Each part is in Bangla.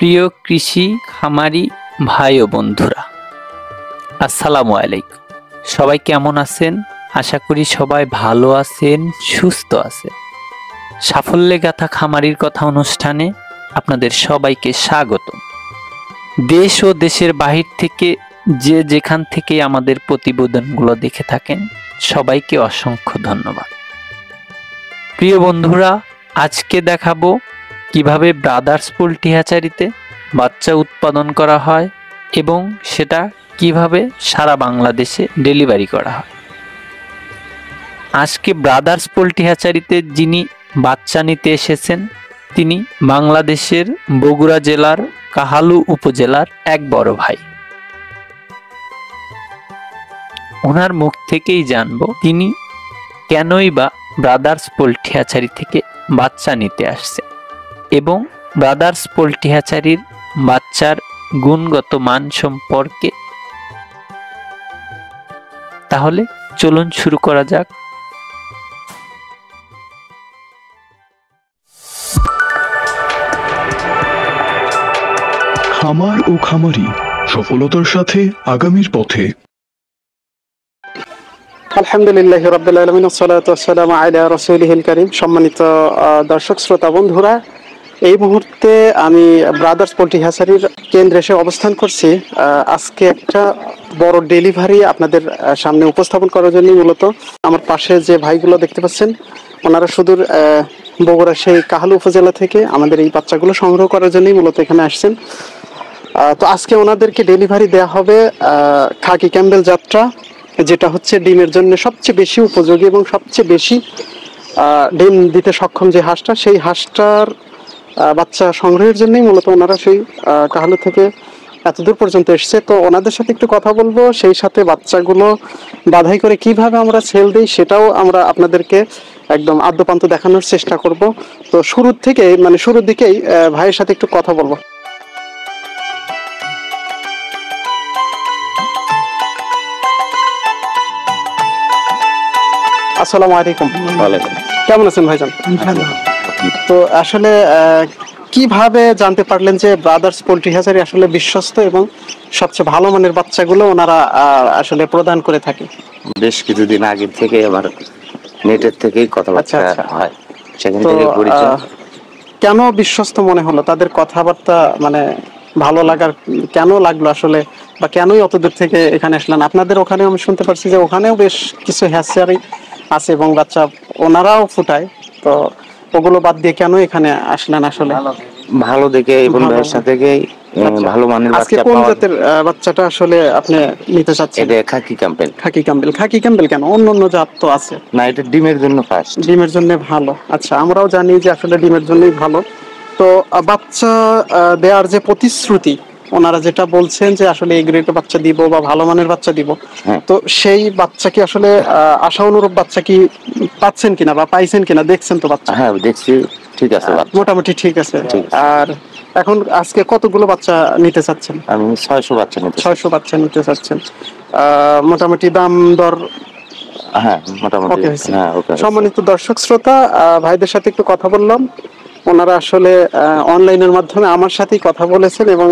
প্রিয় কৃষি খামারি ভাই ও বন্ধুরা, আসসালামু আলাইকুম। সবাই কেমন আছেন? আশা করি সবাই ভালো আছেন, সুস্থ আছেন। সাফল্যে গাথা খামারির কথা অনুষ্ঠানে আপনাদের সবাইকে স্বাগতম। দেশ ও দেশের বাহির থেকে যে যেখান থেকে আমাদের প্রতিবেদনগুলো দেখে থাকেন, সবাইকে অসংখ্য ধন্যবাদ। প্রিয় বন্ধুরা, আজকে দেখাবো কিভাবে ব্রাদার্স পোল্ট্রি হ্যাচারিতে বাচ্চা উৎপাদন করা হয় এবং সেটা কিভাবে সারা বাংলাদেশে ডেলিভারি করা হয়। আজকে ব্রাদার্স পোল্ট্রি হ্যাচারিতে যিনি বাচ্চা নিতে এসেছেন, তিনি বাংলাদেশের বগুড়া জেলার কাহালু উপজেলার এক বড় ভাই। ওনার মুখ থেকেই জানবো তিনি কেনই বা ব্রাদার্স পোল্ট্রি হ্যাচারি থেকে বাচ্চা নিতে আসছে এবং ব্রাদার্স পোল্ট্রি হ্যাচারির বাচ্চার গুণগত মান সম্পর্কে। তাহলে চলুন শুরু করা যাক। খামার ও খামারি সফলতার সাথে আগামীর পথে। আলহামদুলিল্লাহি রাব্বিল আলামিন, ওয়াসসালাতু ওয়াসসালামু আলা রাসূলিহিল কারীম। সম্মানিত দর্শক শ্রোতা বন্ধুরা, এই মুহূর্তে আমি ব্রাদার্স পোল্ট্রি হ্যাচারির কেন্দ্রে এসে অবস্থান করছি। আজকে একটা বড় ডেলিভারি আপনাদের সামনে উপস্থাপন করার জন্য মূলত আমার পাশে যে ভাইগুলো দেখতে পাচ্ছেন, ওনারা সুদূর বগুড়া সেই কাহালু উপজেলা থেকে আমাদের এই বাচ্চাগুলো সংগ্রহ করার জন্যই মূলত এখানে আসছেন। তো আজকে ওনাদেরকে ডেলিভারি দেওয়া হবে খাকি ক্যাম্বেল যাত্রা, যেটা হচ্ছে ডিমের জন্য সবচেয়ে বেশি উপযোগী এবং সবচেয়ে বেশি ডিম দিতে সক্ষম যে হাঁসটা, সেই হাঁসটার বাচ্চা সংগ্রহের জন্যই মূলত ওনারা সেই কাহালু থেকে এত দূর পর্যন্ত এসছে। তো ওনাদের সাথে একটু কথা বলবো, সেই সাথে বাচ্চাগুলো বাধাই করে কিভাবে আমরা সেল দিই সেটাও আমরা আপনাদেরকে একদম আদ্যপান্ত দেখানোর চেষ্টা করব। তো শুরুর দিকেই ভাইয়ের সাথে একটু কথা বলবো। আসসালামু আলাইকুম। কেমন আছেন ভাইজান? তো আসলে কিভাবে জানতে পারলেন যে ব্রাদার্স পোল্ট্রি হ্যাচারি আসলে বিশ্বস্ত এবং সবচেয়ে ভালো মানের বাচ্চাগুলো ওনারা আসলে প্রদান করে থাকে? বেশ কিছুদিন আগে থেকে আমার নেটের থেকেই কথাবার্তা হয়, সেখান থেকে পরিচয়। কেন বিশ্বস্ত মনে হলো? তাদের কথাবার্তা মানে ভালো লাগার কেন লাগলো আসলে, বা কেনই অত দূর থেকে এখানে আসলেন? আপনাদের ওখানে আমি শুনতে পারছি যে ওখানেও বেশ কিছু হ্যাচারি আছে এবং বাচ্চা ওনারাও ফুটায়, তো ওগুলো বাদ দিয়ে কেন এখানে আসলেন আসলে? ভালো দেখে এবং ব্যবসা থেকেই ভালো মানের আজকে কোন জাতের বাচ্চাটা আসলে আপনি নিতে চাচ্ছেন? এটা খাকি ক্যাম্পেল। খাকি ক্যাম্পেল কেন? অন্য জাত তো আছে না, এটা ডিমের জন্য ফার্স্ট। ডিমের জন্য ভালো। আচ্ছা, আমরাও জানি যে আসলে ডিমের জন্যই ভালো। তো বাচ্চা দেওয়ার যে প্রতিশ্রুতি, ওনারা যেটা বলছেন যে আসলে এই গ্রেডের বাচ্চা দিব বা ভালো মানের বাচ্চা দিব, তো সেই বাচ্চা কি আসলে আশা অনুরূপ বাচ্চা কি পাচ্ছেন কিনা বা পাইছেন কিনা? দেখছেন তো বাচ্চা? হ্যাঁ, দেখছি, ঠিক আছে, মোটামুটি ঠিক আছে। আর এখন আজকে কতগুলো বাচ্চা নিতে চাচ্ছেন? আমি 600 বাচ্চা নিতে চাচ্ছেন। মোটামুটি দাম দর? হ্যাঁ, মোটামুটি। সম্মানিত দর্শক শ্রোতা, ভাইদের সাথে একটু কথা বললাম। ওনারা আসলে অনলাইনের মাধ্যমে আমার সাথেই কথা বলেছেন এবং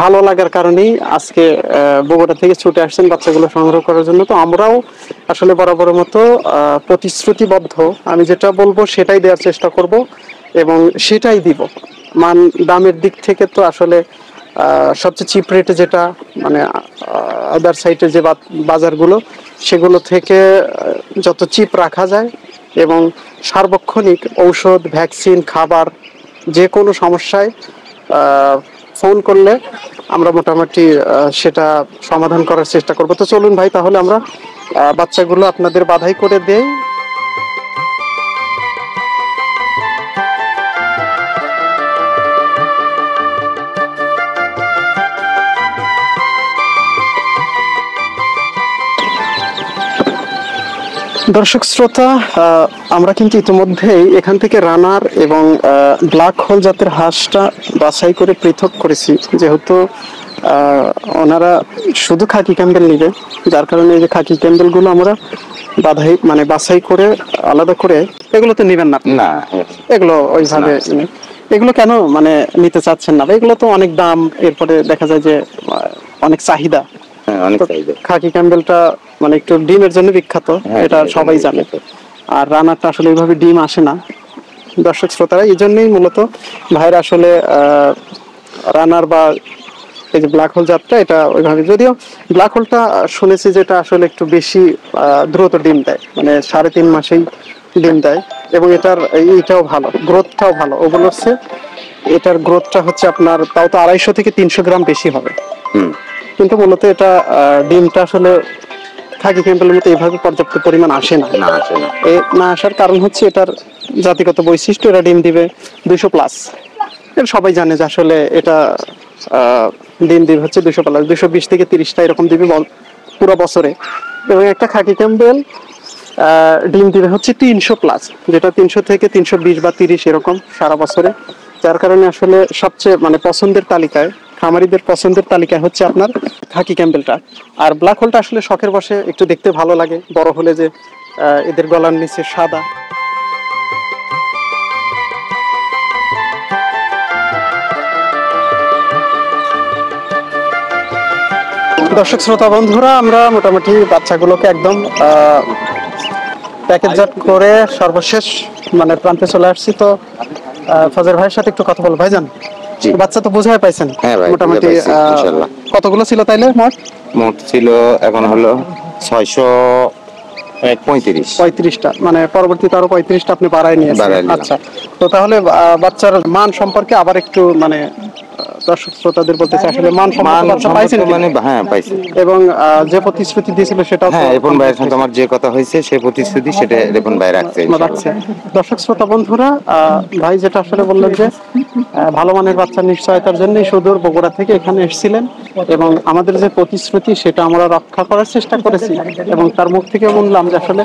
ভালো লাগার কারণেই আজকে বগুড়া থেকে ছুটে আসছেন বাচ্চাগুলো সংগ্রহ করার জন্য। তো আমরাও আসলে বরাবরের মতো প্রতিশ্রুতিবদ্ধ, আমি যেটা বলবো সেটাই দেওয়ার চেষ্টা করব এবং সেটাই দিব। দামের দিক থেকে তো আসলে সবচেয়ে চিপ রেটে যেটা মানে আদার সাইডে যে বাজারগুলো, সেগুলো থেকে যত চিপ রাখা যায় এবং সার্বক্ষণিক ঔষধ, ভ্যাকসিন, খাবার, যে কোনো সমস্যায় ফোন করলে আমরা মোটামুটি সেটা সমাধান করার চেষ্টা করব। তো চলুন ভাই, তাহলে আমরা বাচ্চাগুলো আপনাদের বাধাই করে দেই। দর্শক শ্রোতা, আমরা কিন্তু ইতিমধ্যেই এখান থেকে রানার এবং ব্ল্যাক হোল জাতের হাঁসটা বাছাই করে পৃথক করেছি, যেহেতু ওনারা শুধু খাকি ক্যাম্বেল নিবে, যার কারণে এই যে খাকি ক্যাম্বেলগুলো আমরা বাছাই করে আলাদা করে, এগুলো তো নেবেন না? না, এগুলো ওইভাবে এগুলো কেন মানে নিতে চাচ্ছেন না? এগুলো তো অনেক দাম, এরপরে দেখা যায় যে অনেক চাহিদা। হ্যাঁ, অনেক চাহিদা। খাকি ক্যাম্বেলটা মানে একটু ডিমের জন্য বিখ্যাত, হ্যাঁ, এটা সবাই জানে। আর রানারটা আসলে এইভাবে ডিম আসে না দর্শক শ্রোতারা, এই জন্যই মূলত ভাইরা আসলে রানার বা এই যে ব্ল্যাক হোল জাতটা এটা ওইভাবে, যদিও ব্ল্যাক হোলটা শুনেছি যেটা আসলে একটু বেশি দ্রুত ডিম দেয়, মানে 3.5 মাসেই ডিম দেয়, এবং এটার এইটাও ভালো, গ্রোথটাও ভালো ওগুলোর চেয়ে। এটার গ্রোথটা হচ্ছে আপনার তাও তো 250 থেকে 300 গ্রাম বেশি হবে, কিন্তু মূলত এটা ডিমটা আসলে খাকি ক্যাম্বেলের মতো এইভাবে পর্যাপ্ত পরিমাণ আসে না। না আসার কারণ হচ্ছে এটার জাতিগত বৈশিষ্ট্য, এটা ডিম দিবে 200+। সবাই জানে যে আসলে এটা ডিম দিবে হচ্ছে 200+, 220 থেকে 30টা এরকম দিবে পুরো বছরে। এবং একটা খাকি ক্যাম্বেল ডিম দিবে হচ্ছে 300+, যেটা 300 থেকে 320 বা 30 এরকম সারা বছরে। যার কারণে আসলে সবচেয়ে মানে পছন্দের তালিকায়, খামারিদের পছন্দের তালিকায় হচ্ছে আপনার খাকি ক্যাম্বেলটা। আর ব্ল্যাক হোলটা আসলে শখের বসে একটু দেখতে ভালো লাগে, বড় হলে যে এদের গলার নিচে সাদা। দর্শক শ্রোতা বন্ধুরা, আমরা মোটামুটি বাচ্চাগুলোকে একদম প্যাকেটজাত করে সর্বশেষ মানে প্রান্তে চলে আসছি। তো ফজর ভাইয়ের সাথে একটু কথা বলবো। ভাইজান, বাচ্চা তো বোঝাই পাইছেন মোটামুটি কতগুলো ছিল তাইলে? মোট ছিল এখন হলো 635টা, মানে পরবর্তীতে আরো 35টা আপনি বাড়ায় নিয়েছেন। আচ্ছা, তো তাহলে বাচ্চার মান সম্পর্কে আবার একটু মানে দর্শক শ্রোতাদের বলতে চাই, আসলে মান সম্পর্কে পাইছেন মানে? হ্যাঁ, পাইছি। এবং যে প্রতিশ্রুতি দিয়েছিল সেটাও হ্যাঁ, রিপন ভাইয়ের সাথে আমার যে কথা হয়েছে সেই প্রতিশ্রুতি সেটা রিপন ভাই রাখছে। দর্শক শ্রোতা বন্ধুরা, ভাই যেটা আসলে বললেন যে ভালো মানের বাচ্চা নিশ্চয়তার জন্যই সুদূর বগুড়া থেকে এখানে এসেছিলেন, এবং আমাদের যে প্রতিশ্রুতি সেটা আমরা রক্ষা করার চেষ্টা করেছি, এবং তার মুখ থেকে বললাম যে আসলে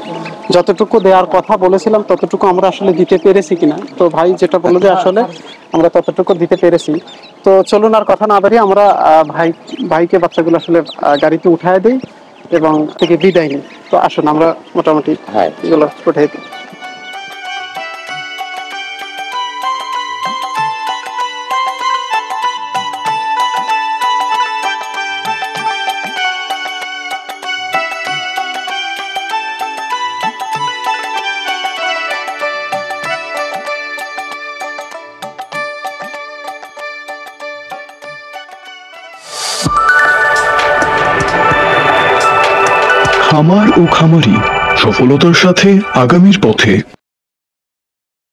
যতটুকু দেওয়ার কথা বলেছিলাম ততটুকু আমরা আসলে দিতে পেরেছি কিনা। তো ভাই যেটা বললো যে আসলে আমরা ততটুকু দিতে পেরেছি। তো চলুন আর কথা না বাড়িয়ে আমরা ভাইকে বাচ্চাগুলো আসলে গাড়িতে উঠায় দিই এবং থেকে বিদায় নিই। তো আসুন আমরা মোটামুটি এগুলো উঠাই দিই। খামার ও খামারি সফলতার সাথে আগামীর পথে।